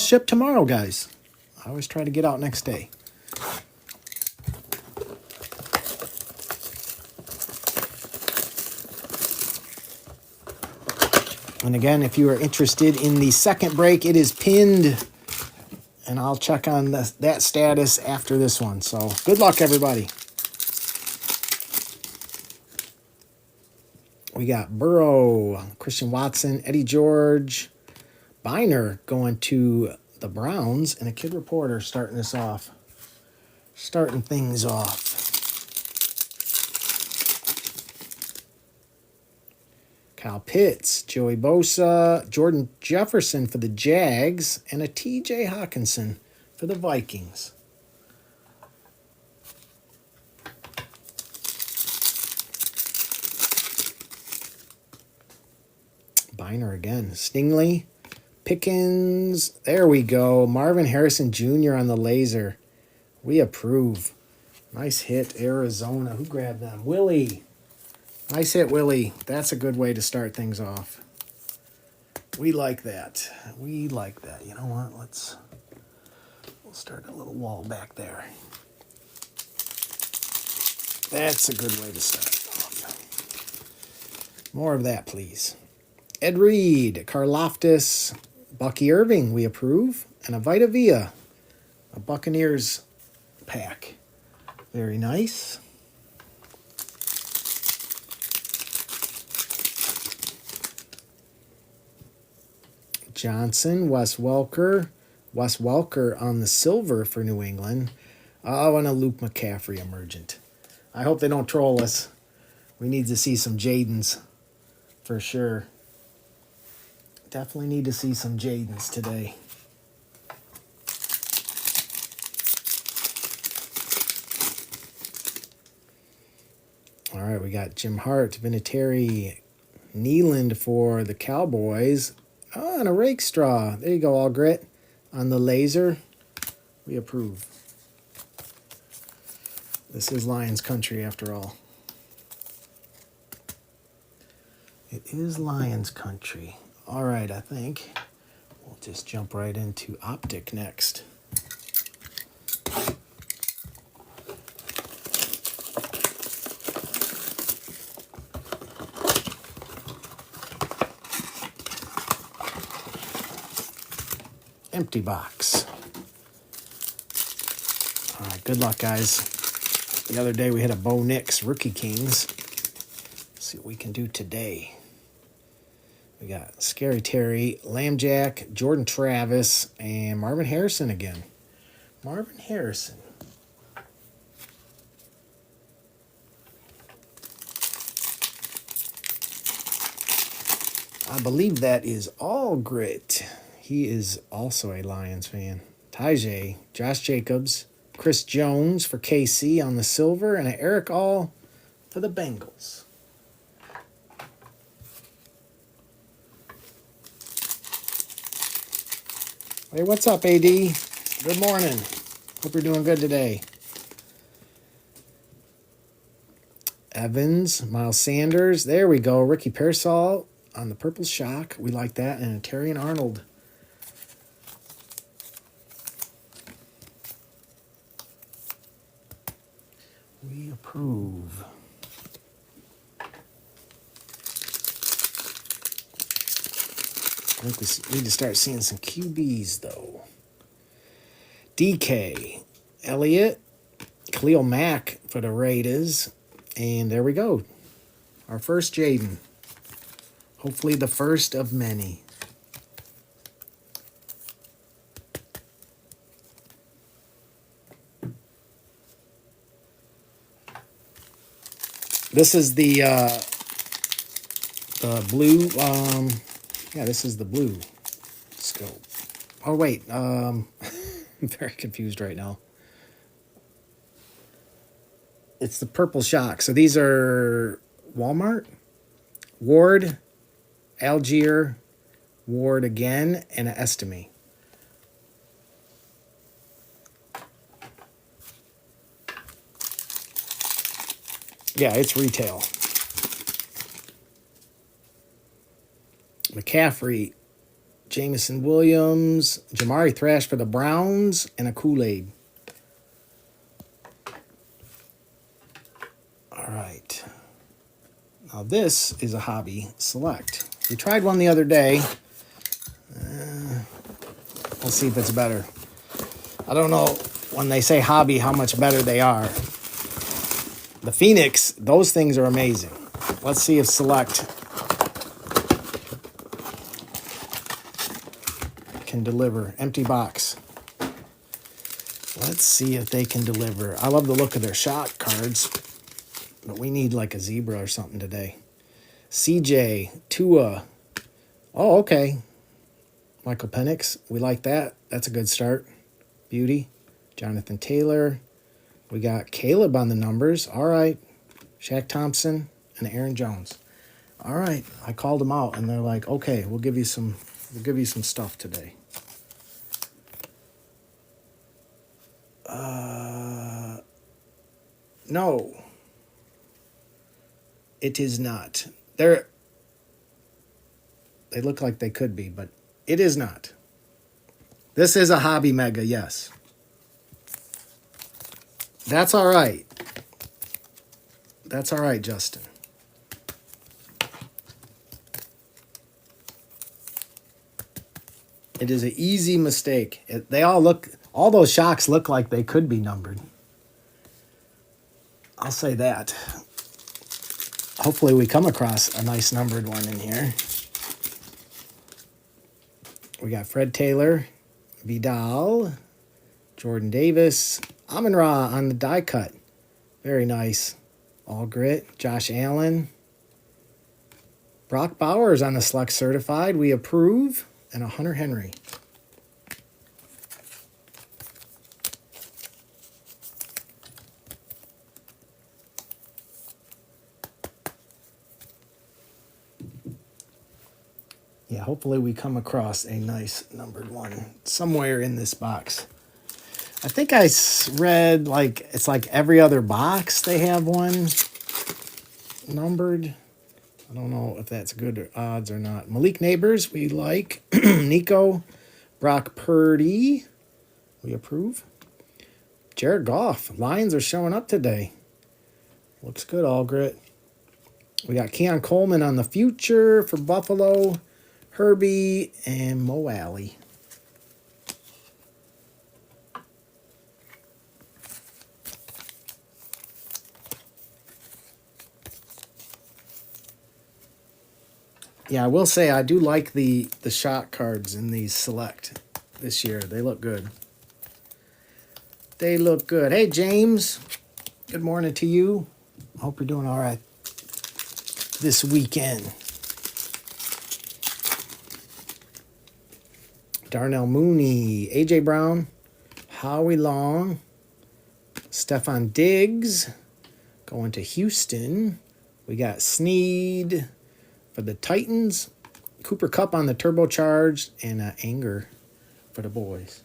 ship tomorrow, guys. I always try to get out next day. And again, if you are interested in the second break, it is pinned. And I'll check on that status after this one. So good luck, everybody. We got Burrow, Christian Watson, Eddie George, Biner going to the Browns, and a Kid Reporter starting this off. Starting things off. Kyle Pitts, Joey Bosa, Jordan Jefferson for the Jags, and a TJ Hawkinson for the Vikings. Biner again. Stingley, Pickens. There we go. Marvin Harrison Jr. on the laser. We approve. Nice hit, Arizona. Who grabbed them? Willie. Nice hit, Willie. That's a good way to start things off. We like that. We like that. You know what? We'll start a little wall back there. That's a good way to start off. More of that, please. Ed Reed, Karlaftis, Bucky Irving, we approve, and a Vita Vea, a Buccaneers pack. Very nice. Johnson, Wes Welker on the silver for New England. Oh, and a Luke McCaffrey emergent. I hope they don't troll us. We need to see some Jadens for sure. Definitely need to see some Jadens today. All right, we got Jim Hart, Vinatieri, Nealand for the Cowboys. Oh, and a rake straw. There you go, All Grit. On the laser, we approve. This is Lions country after all. It is Lions country. All right, I think we'll just jump right into Optic next. Empty box. All right, good luck, guys. The other day we had a Bo Nix Rookie Kings. Let's see what we can do today. We got Scary Terry, Lambjack, Jordan Travis, and Marvin Harrison again. Marvin Harrison. I believe that is All Grit. He is also a Lions fan. Tajay, Josh Jacobs, Chris Jones for KC on the silver, and an Eric All for the Bengals. Hey, what's up, AD? Good morning. Hope you're doing good today. Evans, Miles Sanders. There we go. Ricky Pearsall on the Purple Shock. We like that. And a Terry and Arnold. We approve. I think we need to start seeing some QBs, though. DK, Elliott, Khalil Mack for the Raiders. And there we go. Our first Jaden. Hopefully the first of many. This is the blue. Yeah, this is the blue scope. Oh, wait. I'm very confused right now. It's the Purple Shock. So these are Walmart, Ward, Algier, Ward again, and an Estime. Yeah, it's retail. McCaffrey, Jamison Williams, Jamari Thrash for the Browns, and a Kool-Aid. All right. Now this is a hobby select. We tried one the other day. We'll see if it's better. I don't know when they say hobby how much better they are. The Phoenix, those things are amazing. Let's see if select can deliver. Empty box. Let's see if they can deliver. I love the look of their shot cards, but we need like a zebra or something today. CJ, Tua. Oh, okay. Michael Penix. We like that. That's a good start. Beauty. Jonathan Taylor. We got Caleb on the numbers. All right. Shaq Thompson and Aaron Jones. All right. I called them out, and they're like, okay, we'll give you some stuff today. No. It is not. They look like they could be, but it is not. This is a hobby mega, yes. That's all right. That's all right, Justin. It is an easy mistake. All those shocks look like they could be numbered. I'll say that. Hopefully we come across a nice numbered one in here. We got Fred Taylor, Vidal, Jordan Davis, Amon-Ra on the die cut. Very nice. All grit. Josh Allen. Brock Bowers on the select certified. We approve. And a Hunter Henry. Yeah, hopefully we come across a nice numbered one somewhere in this box. I think I read it's like every other box they have one numbered. I don't know if that's good odds or not. Malik Neighbors, we like. Nico. Brock Purdy, we approve. Jared Goff. Lions are showing up today. Looks good, all grit. We got Keon Coleman on the future for Buffalo. Herbie and Mo Alley. Yeah, I will say I do like the shot cards in these select this year. They look good. They look good. Hey, James. Good morning to you. I hope you're doing all right this weekend. Darnell Mooney, A.J. Brown, Howie Long, Stephon Diggs going to Houston. We got Snead for the Titans, Cooper Kupp on the turbocharged, and Anger for the boys.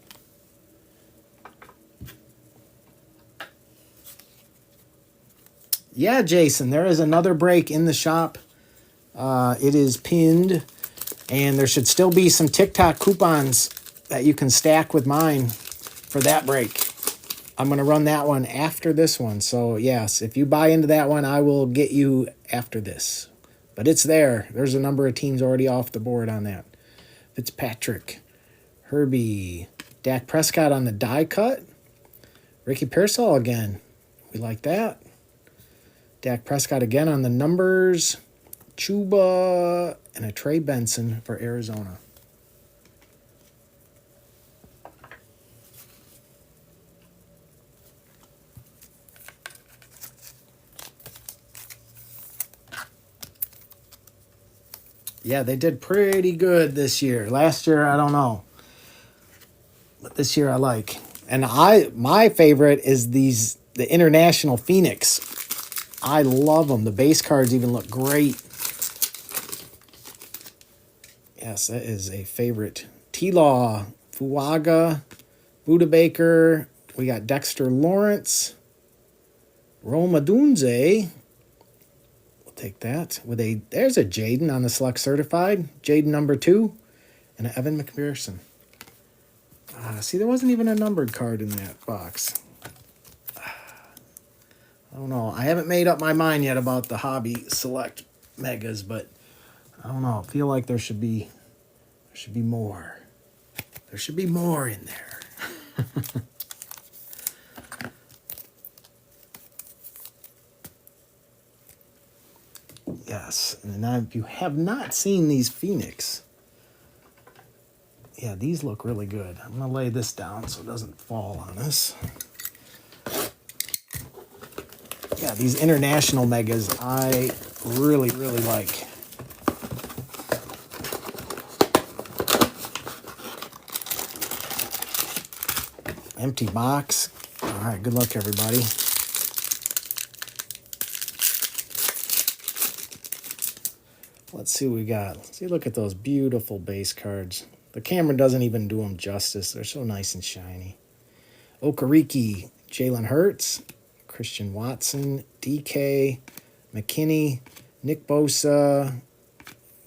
Yeah, Jason, there is another break in the shop. It is pinned, and there should still be some TikTok coupons that you can stack with mine for that break. I'm going to run that one after this one. So, yes, if you buy into that one, I will get you after this. But it's there. There's a number of teams already off the board on that. Fitzpatrick, Herbie, Dak Prescott on the die cut. Ricky Pearsall again. We like that. Dak Prescott again on the numbers. Chuba and a Trey Benson for Arizona. Yeah, they did pretty good this year. Last year, I don't know. But this year I like. And my favorite is the International Phoenix. I love them. The base cards even look great. Yes, that is a favorite. T-Law, Fuaga, Buda Baker. We got Dexter Lawrence. Roma Dunze. We'll take that. There's a Jaden on the select certified. Jaden number 2. and an Evan McPherson. See, there wasn't even a numbered card in that box. I don't know. I haven't made up my mind yet about the Hobby Select Megas, but I don't know. I feel like there should be more. There should be more in there. Yes, and now if you have not seen these Phoenix, yeah, these look really good. I'm going to lay this down so it doesn't fall on us. Yeah, these international megas I really, really like. Empty box. All right, good luck, everybody. Let's see what we got. Let's see, look at those beautiful base cards. The camera doesn't even do them justice. They're so nice and shiny. Okereke, Jalen Hurts, Christian Watson, DK, McKinney, Nick Bosa,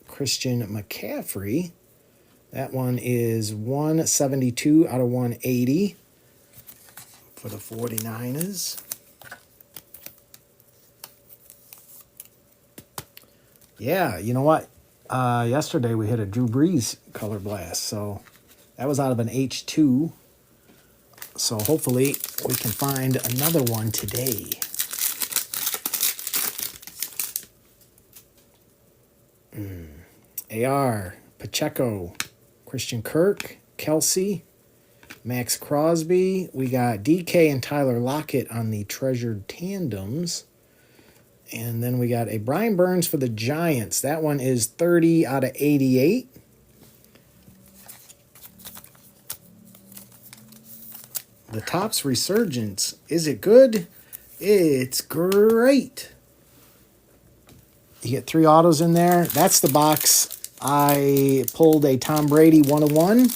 Christian McCaffrey. That one is 172 out of 180 for the 49ers. Yeah, you know what? Yesterday we hit a Drew Brees color blast, so that was out of an H2. So hopefully we can find another one today. AR, Pacheco, Christian Kirk, Kelsey, Max Crosby. We got DK and Tyler Lockett on the treasured tandems. And then we got a Brian Burns for the Giants. That one is 30 out of 88. The Topps Resurgence. Is it good? It's great. You get 3 autos in there. That's the box I pulled a Tom Brady 101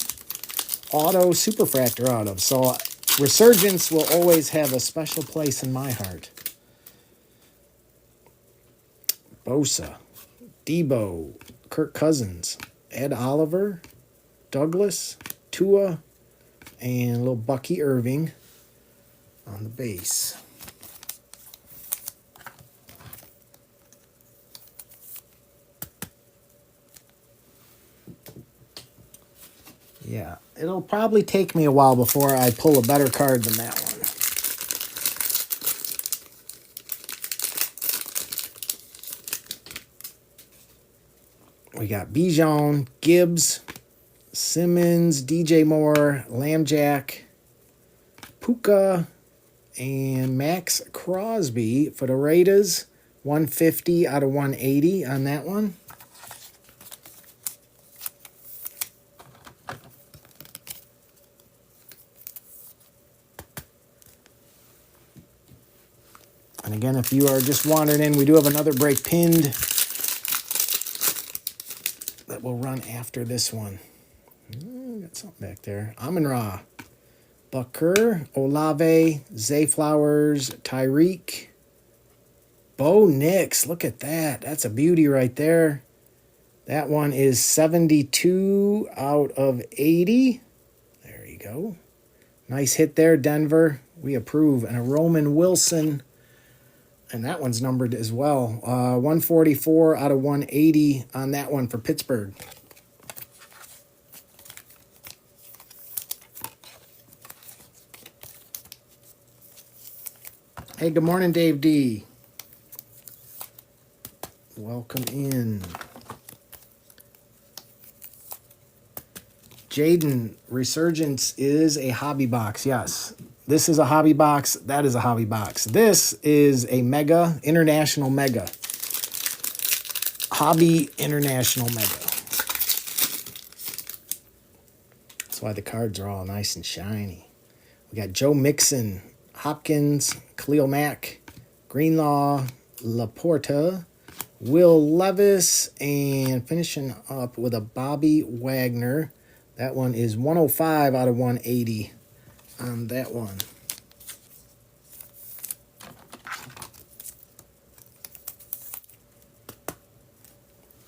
auto superfractor out of. So Resurgence will always have a special place in my heart. Bosa, Debo, Kirk Cousins, Ed Oliver, Douglas, Tua, and little Bucky Irving on the base. Yeah, it'll probably take me a while before I pull a better card than that one. We got Bijan, Gibbs, Simmons, DJ Moore, Lambjack, Puka, and Max Crosby for the Raiders. 150 out of 180 on that one. And again, if you are just wandering in, we do have another break pinned that will run after this one. Got something back there. Amon-Ra, Bucker, Olave, Zay Flowers, Tyreek, Bo Nix. Look at that. That's a beauty right there. That one is 72 out of 80. There you go. Nice hit there, Denver. We approve. And a Roman Wilson. And that one's numbered as well. 144 out of 180 on that one for Pittsburgh. Hey, good morning, Dave D. Welcome in. Jaden, Resurgence is a hobby box. Yes, this is a hobby box. That is a hobby box. This is a mega, international mega. Hobby international mega. That's why the cards are all nice and shiny. We got Joe Mixon, Hopkins, Khalil Mack, Greenlaw, Laporta, Will Levis, and finishing up with a Bobby Wagner. That one is 105 out of 180 on that one.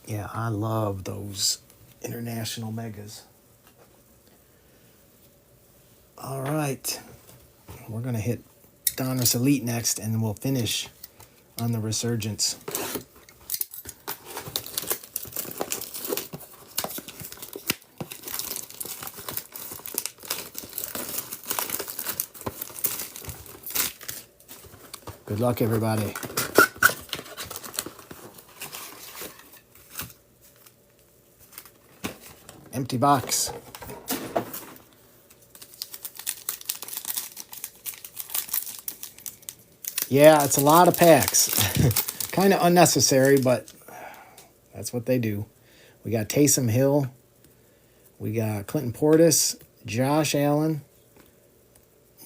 Yeah, I love those International Megas. All right. We're going to hit Donruss Elite next, and then we'll finish on the Resurgence. Good luck, everybody. Empty box. Yeah, it's a lot of packs. Kind of unnecessary, but that's what they do. We got Taysom Hill. We got Clinton Portis, Josh Allen,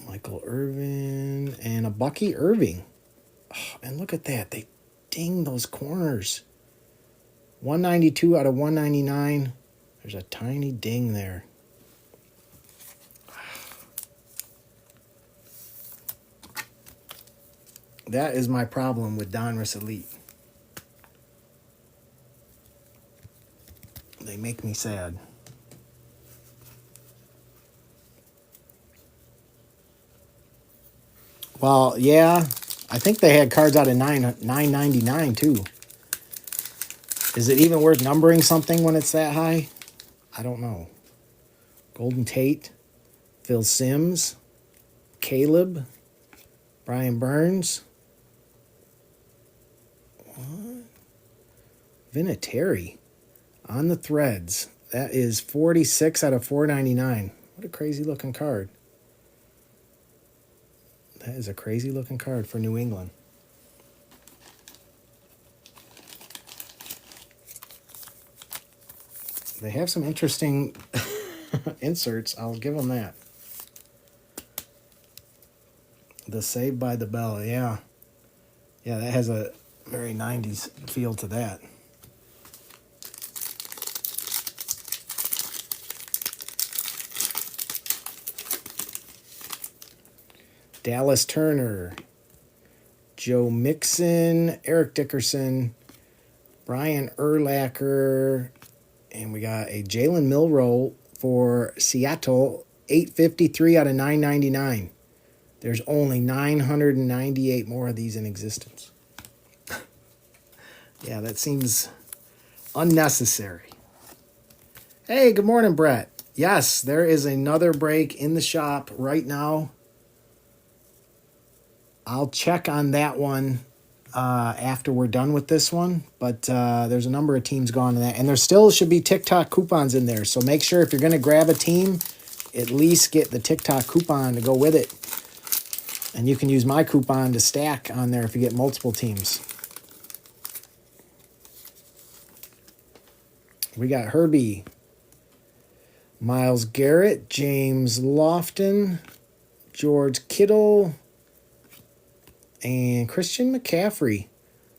Michael Irvin, and a Bucky Irving. Oh, and look at that. They ding those corners. 192 out of 199. There's a tiny ding there. That is my problem with Donruss Elite. They make me sad. Well, yeah, I think they had cards out of $9.99 too. Is it even worth numbering something when it's that high? I don't know. Golden Tate, Phil Simms, Caleb, Brian Burns. What? Vinatieri on the threads. That is 46 out of 499. What a crazy looking card. That is a crazy looking card for New England. They have some interesting inserts. I'll give them that. The Saved by the Bell, yeah. Yeah, that has a very 90s feel to that. Dallas Turner, Joe Mixon, Eric Dickerson, Brian Urlacher, and we got a Jalen Milroe for Seattle, 853 out of 999. There's only 998 more of these in existence. Yeah, that seems unnecessary. Hey, good morning, Brett. Yes, there is another break in the shop right now. I'll check on that one after we're done with this one, but there's a number of teams gone to that, and there still should be TikTok coupons in there, so make sure if you're going to grab a team, at least get the TikTok coupon to go with it, and you can use my coupon to stack on there if you get multiple teams. We got Herbie, Myles Garrett, James Lofton, George Kittle, and Christian McCaffrey.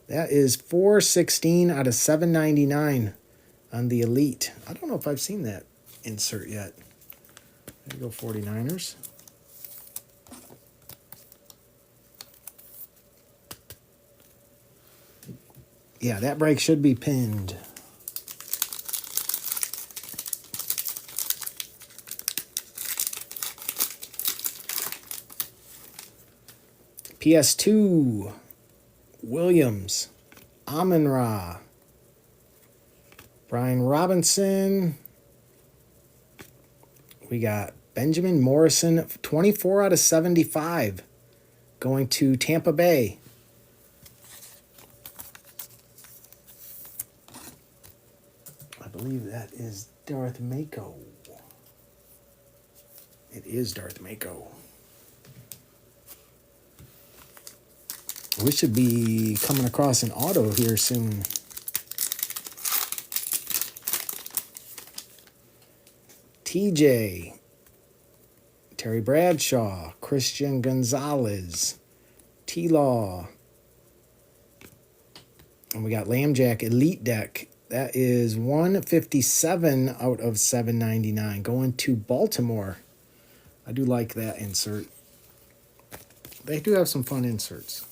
That is 416 out of 799 on the Elite. I don't know if I've seen that insert yet. There you go, 49ers. Yeah, that break should be pinned. PS2, Williams, Amon-Ra, Brian Robinson. We got Benjamin Morrison, 24 out of 75, going to Tampa Bay. I believe that is Darth Mako. It is Darth Mako. We should be coming across an auto here soon. TJ, Terry Bradshaw, Christian Gonzalez, T-Law. And we got Lambjack Elite Deck. That is 157 out of 799 going to Baltimore. I do like that insert. They do have some fun inserts.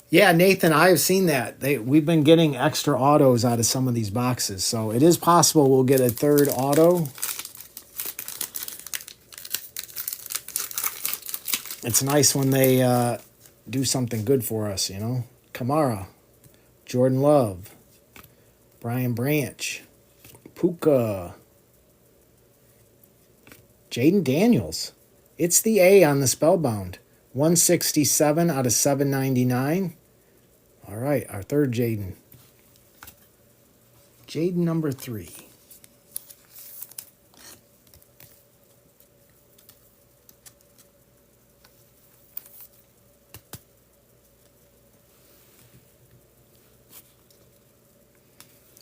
Yeah, Nathan, I have seen that. We've been getting extra autos out of some of these boxes, so it is possible we'll get a third auto. It's nice when they do something good for us, you know. Kamara, Jordan Love, Brian Branch, Puka, Jaden Daniels. It's the A on the Spellbound. 167 out of 799. All right, our third Jaden. Jaden number 3.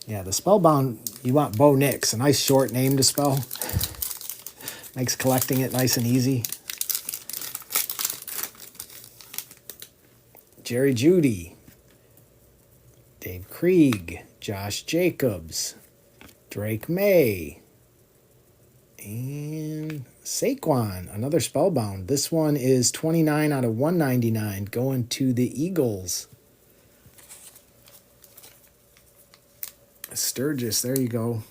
Yeah, the Spellbound, you want Bo Nix, a nice short name to spell. Makes collecting it nice and easy. Jerry Jeudy, Dave Krieg, Josh Jacobs, Drake May, and Saquon, another Spellbound. This one is 29 out of 199, going to the Eagles. Sturgis, there you go.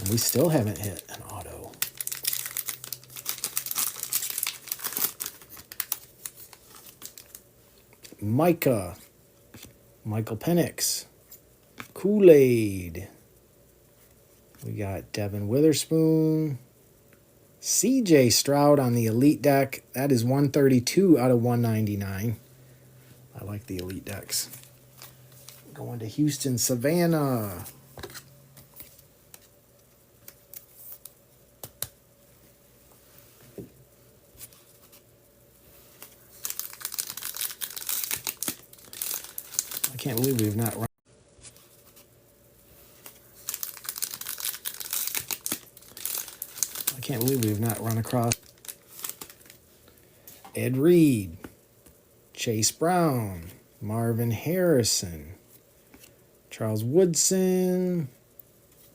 And we still haven't hit an auto. Micah, Michael Penix, Kool-Aid. We got Devin Witherspoon, CJ Stroud on the Elite deck. That is 132 out of 199. I like the Elite decks. Going to Houston, Savannah. I can't believe we've not run. I can't believe we've not run across Ed Reed, Chase Brown, Marvin Harrison, Charles Woodson,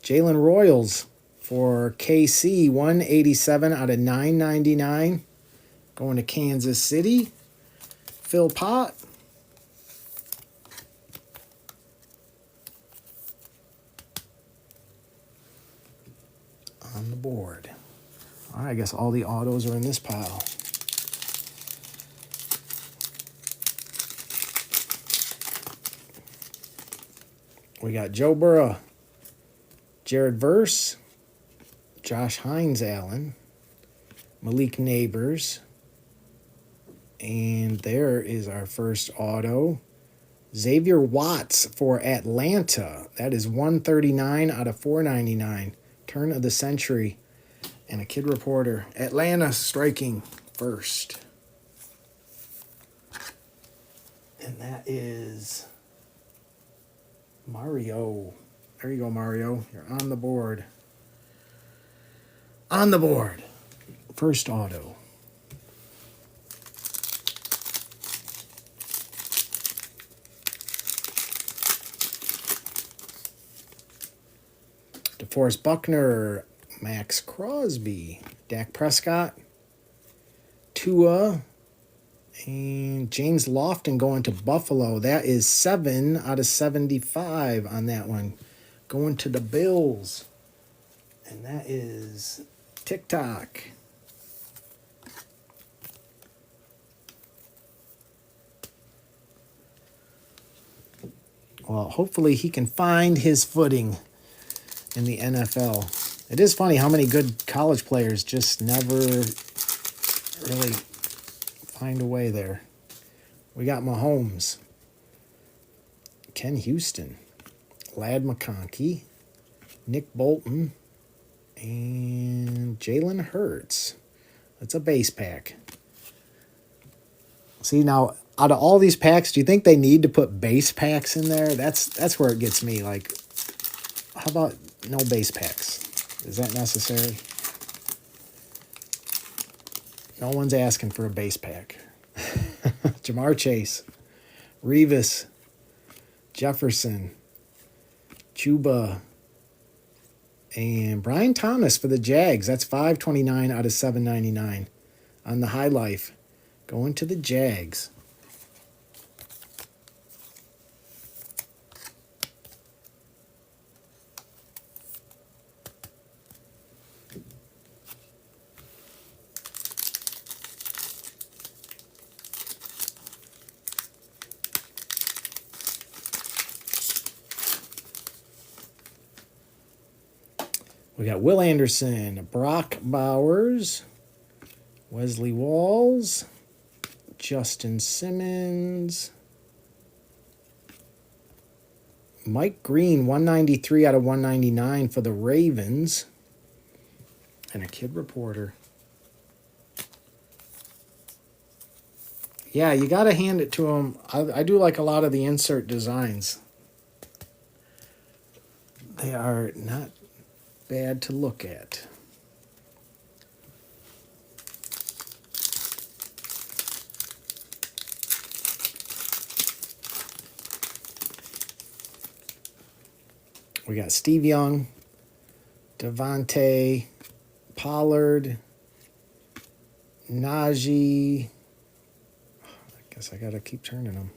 Jalen Royals for KC, 187 out of 999. Going to Kansas City, Phil Pott. On the board. All right, I guess all the autos are in this pile. We got Joe Burrow, Jared Verse, Josh Hines Allen, Malik Neighbors, and there is our first auto. Xavier Watts for Atlanta. That is 139 out of 499. Turn of the century. And a kid reporter. Atlanta striking first. And that is Mario. There you go, Mario. You're on the board. On the board. First auto. DeForest Buckner, Max Crosby, Dak Prescott, Tua, and James Lofton going to Buffalo. That is 7 out of 75 on that one. Going to the Bills. And that is TikTok. Well, hopefully he can find his footing in the NFL. It is funny how many good college players just never really find a way there. We got Mahomes, Ken Houston, Lad McConkey, Nick Bolton, and Jalen Hurts. That's a base pack. See, now, out of all these packs, do you think they need to put base packs in there? That's where it gets me. Like, how about no base packs? Is that necessary? No one's asking for a base pack. Jamar Chase, Revis, Jefferson, Chuba, And Brian Thomas for the Jags. That's 529 out of 799 on the High Life. Going to the Jags. We got Will Anderson, Brock Bowers, Wesley Walls, Justin Simmons, Mike Green, 193 out of 199 for the Ravens, and a kid reporter. Yeah, you got to hand it to him. I do like a lot of the insert designs. They are not bad to look at. We got Steve Young, Devontae, Pollard, Najee. I guess I got to keep turning them.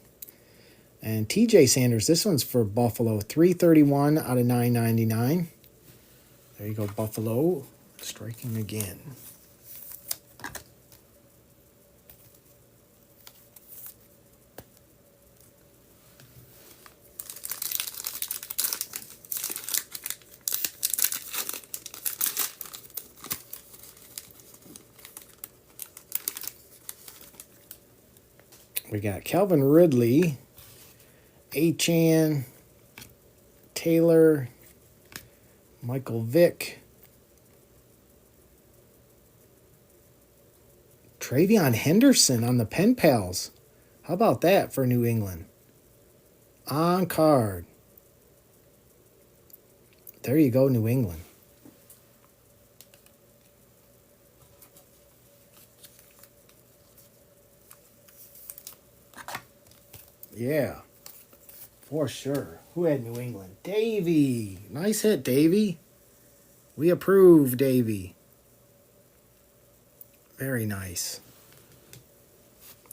And TJ Sanders. This one's for Buffalo. 331 out of 999. There you go, Buffalo. Striking again. We got Calvin Ridley, Achane, Taylor, Michael Vick, Travion Henderson on the Pen Pals. How about that for New England? On card. There you go, New England. Yeah, for sure. Who had New England? Davey. Nice hit, Davey. We approve, Davey. Very nice.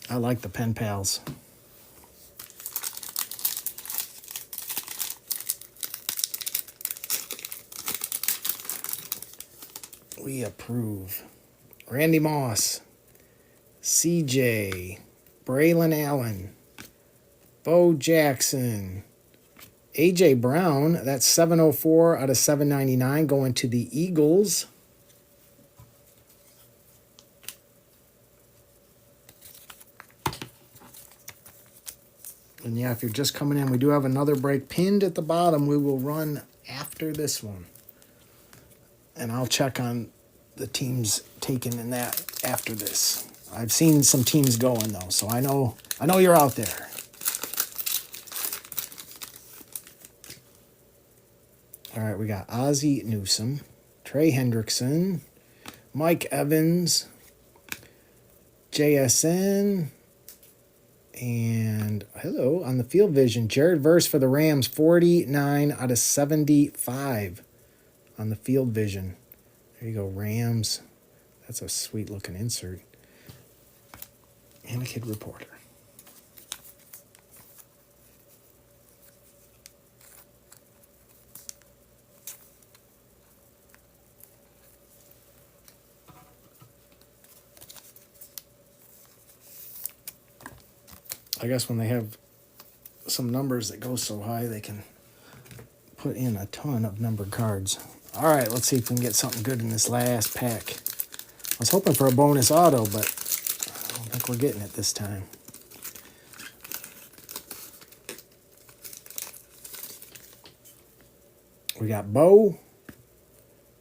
I like the Pen Pals. We approve. Randy Moss. CJ. Braylon Allen. Bo Jackson. A.J. Brown, that's 704 out of 799 going to the Eagles. And yeah, if you're just coming in, we do have another break pinned at the bottom. We will run after this one. And I'll check on the teams taken in that after this. I've seen some teams going, though, so I know you're out there. All right, we got Ozzie Newsome, Trey Hendrickson, Mike Evans, JSN, and hello, on the Field Vision, Jared Verse for the Rams, 49 out of 75 on the Field Vision. There you go, Rams. That's a sweet-looking insert. And a kid reporter. I guess when they have some numbers that go so high, they can put in a ton of numbered cards. All right, let's see if we can get something good in this last pack. I was hoping for a bonus auto, but I don't think we're getting it this time. We got Bo,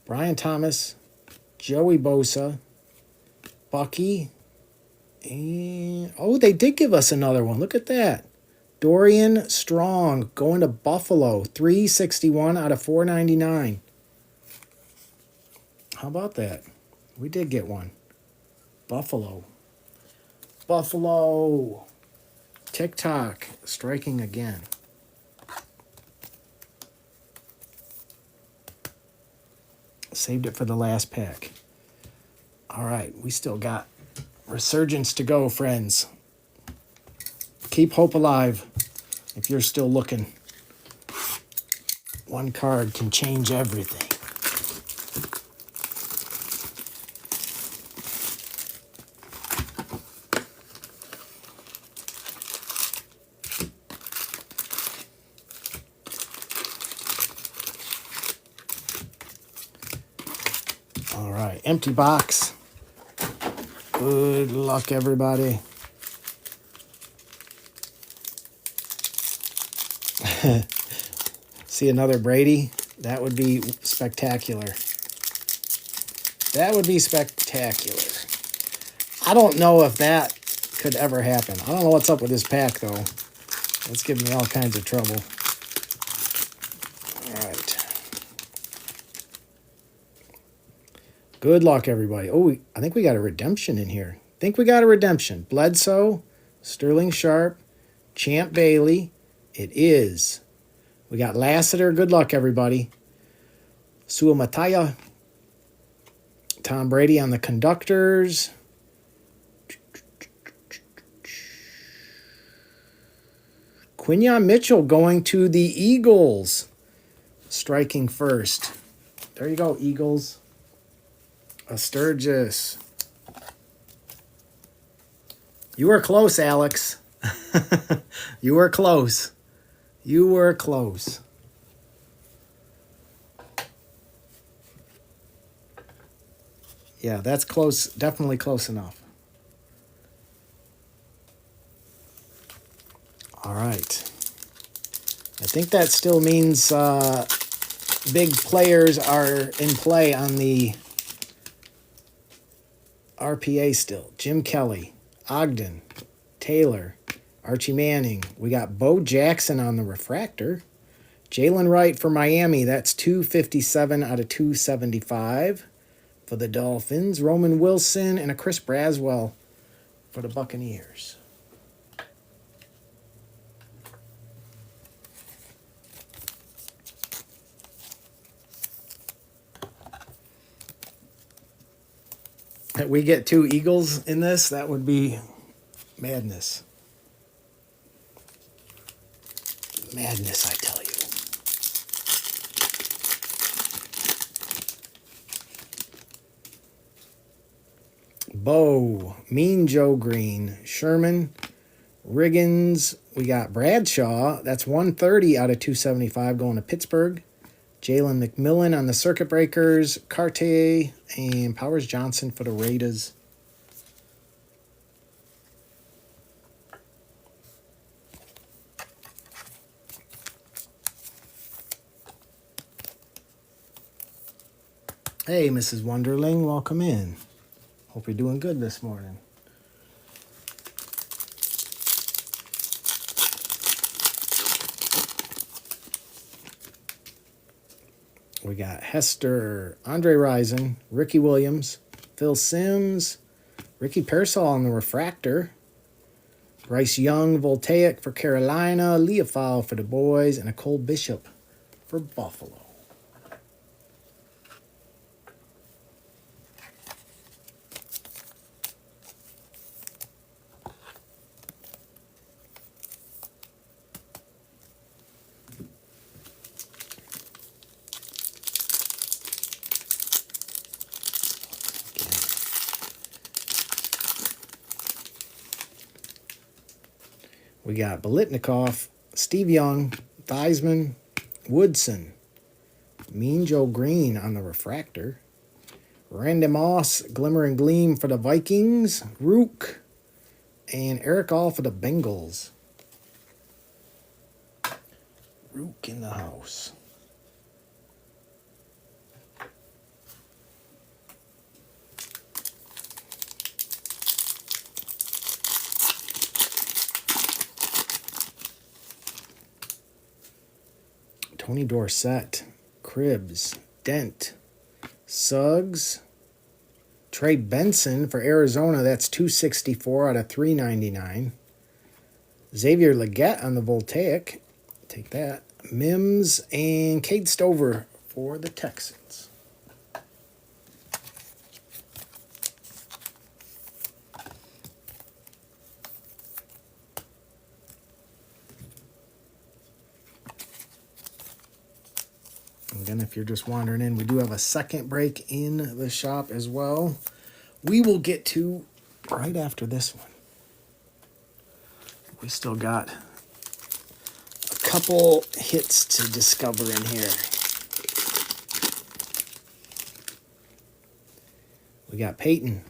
Brian Thomas, Joey Bosa, Bucky, and oh, they did give us another one. Look at that. Dorian Strong going to Buffalo, 361 out of 499. How about that? We did get one. Buffalo. Buffalo. TikTok striking again. Saved it for the last pack. All right, we still got Resurgence to go, friends. Keep hope alive if you're still looking. One card can change everything. All right, empty box. Good luck, everybody. See another Brady? That would be spectacular. That would be spectacular. I don't know if that could ever happen. I don't know what's up with this pack, though. That's giving me all kinds of trouble. All right. Good luck, everybody. Oh, I think we got a redemption in here. Bledsoe, Sterling Sharp, Champ Bailey. It is. We got Lassiter. Good luck, everybody. Suamataya. Tom Brady on the conductors. Quinyon Mitchell going to the Eagles. Striking first. There you go, Eagles. Sturgis. You were close, Alex. You were close. You were close. Yeah, that's close. Definitely close enough. All right. I think that still means big players are in play on the RPA still. Jim Kelly, Ogden, Taylor, Archie Manning. We got Bo Jackson on the refractor. Jalen Wright for Miami. That's 257 out of 275 for the Dolphins. Roman Wilson and a Chris Braswell for the Buccaneers. If we get 2 Eagles in this, that would be madness. Madness, I tell you. Bo, Mean Joe Green, Sherman, Riggins. We got Bradshaw. That's 130 out of 275 going to Pittsburgh. Jalen McMillan on the Circuit Breakers. Carte and Powers Johnson for the Raiders. Hey, Mrs. Wonderling, welcome in. Hope you're doing good this morning. We got Hester, Andre Rison, Ricky Williams, Phil Simms, Ricky Pearsall on the refractor, Bryce Young, Voltaic for Carolina, Leofow for the boys, and a Cole Bishop for Buffalo. We got Biletnikoff, Steve Young, Theismann, Woodson, Mean Joe Green on the refractor, Randy Moss, Glimmer and Gleam for the Vikings, Rook, and Eric All for the Bengals. Rook in the house. Tony Dorsett, Cribbs, Dent, Suggs, Trey Benson for Arizona. That's 264 out of 399. Xavier Legette on the Voltaic. Take that. Mims and Cade Stover for the Texans. Again, if you're just wandering in, we do have a second break in the shop as well. We will get to right after this one. We still got a couple hits to discover in here. We got Peyton,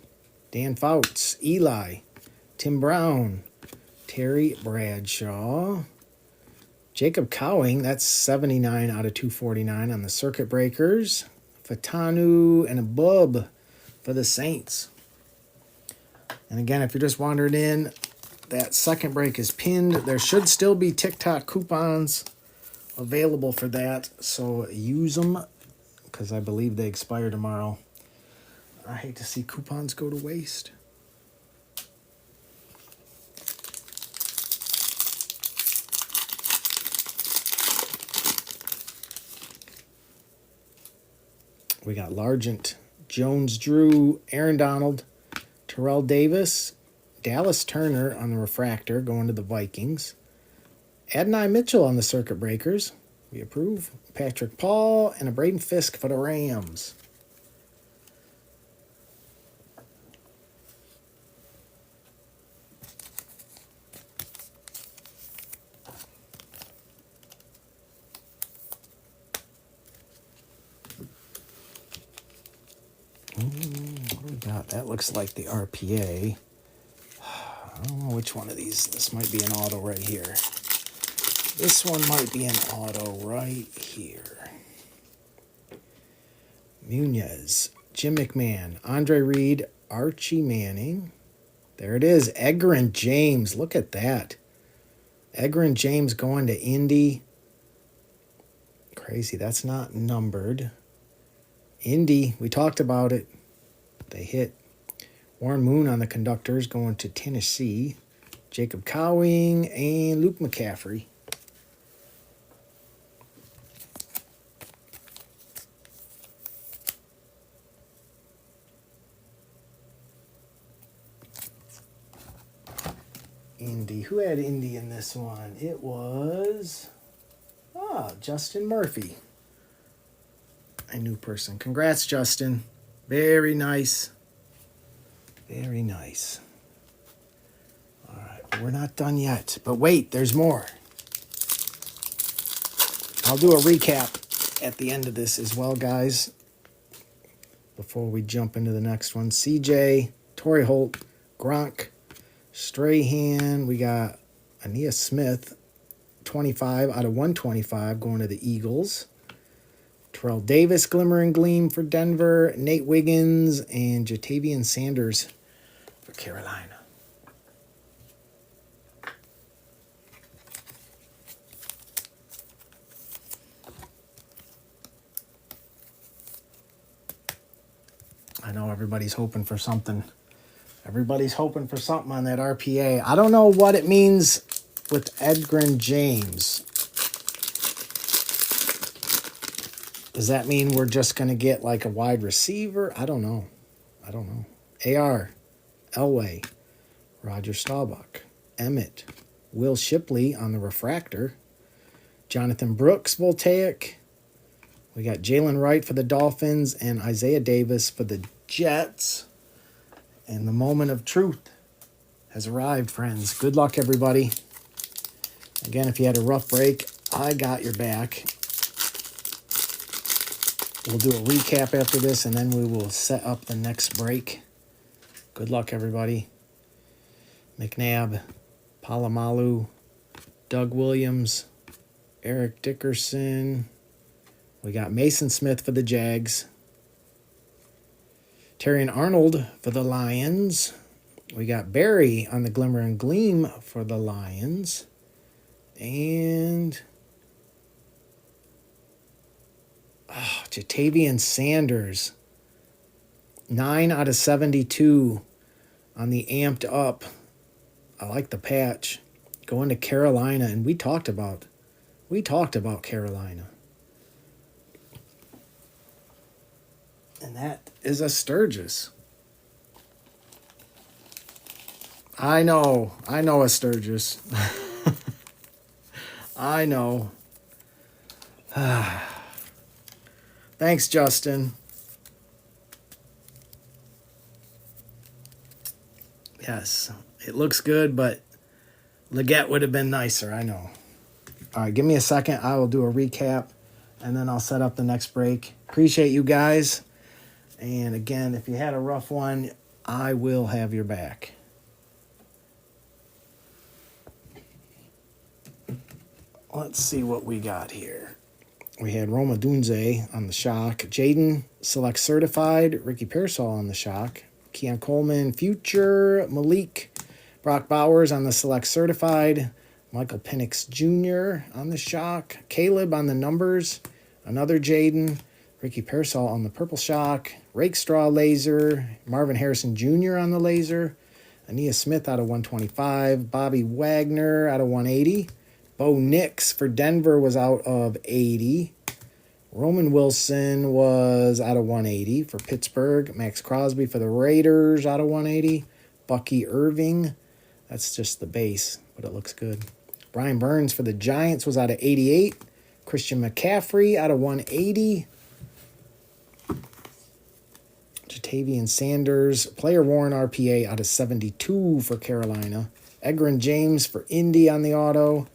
Dan Fouts, Eli, Tim Brown, Terry Bradshaw, Jacob Cowing, that's 79 out of 249 on the Circuit Breakers. Fatanu and a Bub for the Saints. And again, if you're just wandering in, that second break is pinned. There should still be TikTok coupons available for that, so use them because I believe they expire tomorrow. I hate to see coupons go to waste. We got Largent, Jones Drew, Aaron Donald, Terrell Davis, Dallas Turner on the refractor going to the Vikings. Adonai Mitchell on the Circuit Breakers. We approve. Patrick Paul and a Braden Fisk for the Rams. What do we got? That looks like the RPA. I don't know which one of these. This might be an auto right here. This one might be an auto right here. Munez, Jim McMahon, Andre Reed, Archie Manning. There it is. Edgar and James. Look at that. Edgar and James going to Indy. Crazy. That's not numbered. Indy, we talked about it. They hit. Warren Moon on the conductors going to Tennessee. Jacob Cowing and Luke McCaffrey. Indy. Who had Indy in this one? It was Justin Murphy. A new person. Congrats, Justin. Very nice. Very nice. All right, we're not done yet. But wait, there's more. I'll do a recap at the end of this as well, guys, before we jump into the next one. CJ, Torrey Holt, Gronk, Strahan. We got Ania Smith, 25 out of 125 going to the Eagles. Terrell Davis, Glimmer and Gleam for Denver. Nate Wiggins and Jatavian Sanders for Carolina. I know everybody's hoping for something. Everybody's hoping for something on that RPA. I don't know what it means with Edgren James. Does that mean we're just going to get like a wide receiver? I don't know. AR, Elway, Roger Staubach, Emmett, Will Shipley on the refractor, Jonathan Brooks, Voltaic. We got Jalen Wright for the Dolphins and Isaiah Davis for the Jets. And the moment of truth has arrived, friends. Good luck, everybody. Again, if you had a rough break, I got your back. We'll do a recap after this, and then we will set up the next break. Good luck, everybody. McNabb, Palomalu, Doug Williams, Eric Dickerson. We got Mason Smith for the Jags. Terrion Arnold for the Lions. We got Barry on the Glimmer and Gleam for the Lions. And Jatavian Sanders, 9 out of 72 on the amped up. I like the patch. Going to Carolina, and we talked about Carolina. And that is a Sturgis. I know a Sturgis. I know. Thanks, Justin. Yes, it looks good, but Leggett would have been nicer, I know. All right, give me a second. I will do a recap, and then I'll set up the next break. Appreciate you guys. And again, if you had a rough one, I will have your back. Let's see what we got here. We had Roma Dunze on the shock. Jaden Select Certified. Ricky Pearsall on the shock. Keon Coleman Future. Malik. Brock Bowers on the Select Certified. Michael Penix Jr. on the shock. Caleb on the numbers. Another Jaden. Ricky Pearsall on the purple shock. Rakestraw Laser. Marvin Harrison Jr. on the laser. Ania Smith out of 125. Bobby Wagner out of 180. Bo Nix for Denver was out of 80. Roman Wilson was out of 180 for Pittsburgh. Max Crosby for the Raiders out of 180. Bucky Irving. That's just the base, but it looks good. Brian Burns for the Giants was out of 88. Christian McCaffrey out of 180. Jatavian Sanders, player Warren RPA out of 72 for Carolina. Edgerrin James for Indy on the auto.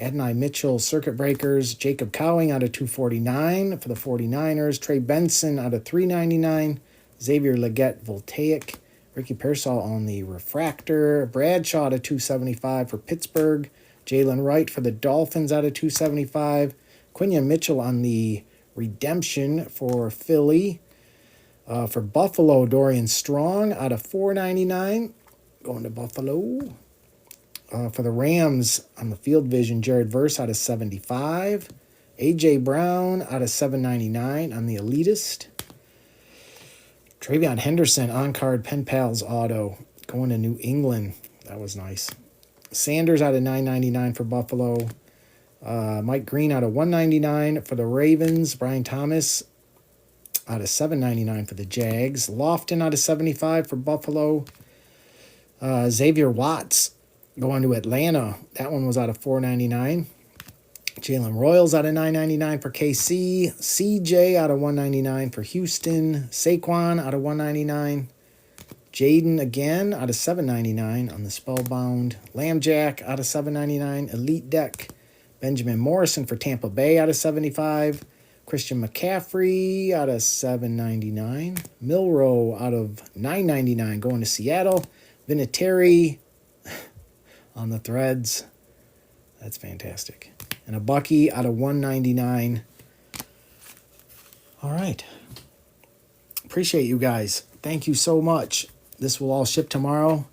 Adonai Mitchell, Circuit Breakers. Jacob Cowing out of 249 for the 49ers. Trey Benson out of 399. Xavier Leggett, Voltaic. Ricky Pearsall on the Refractor. Bradshaw out of 275 for Pittsburgh. Jalen Wright for the Dolphins out of 275. Quinion Mitchell on the Redemption for Philly. For Buffalo, Dorian Strong out of 499. Going to Buffalo. For the Rams on the Field Vision, Jared Verse out of 75. A.J. Brown out of 799 on the Elitist. Travion Henderson on-card Pen Pals auto going to New England. That was nice. Sanders out of 999 for Buffalo. Mike Green out of 199 for the Ravens. Brian Thomas out of 799 for the Jags. Lofton out of 75 for Buffalo. Xavier Watts going to Atlanta. That one was out of 499. Jalen Royals out of 999 for KC. CJ out of 199 for Houston. Saquon out of 199. Jaden again out of 799 on the Spellbound. Lambjack out of 799. Elite Deck. Benjamin Morrison for Tampa Bay out of 75. Christian McCaffrey out of 799. Milrow out of 999 going to Seattle. Vinatieri on the Threads. That's fantastic. And a Bucky out of 199. All right. Appreciate you guys. Thank you so much. This will all ship tomorrow.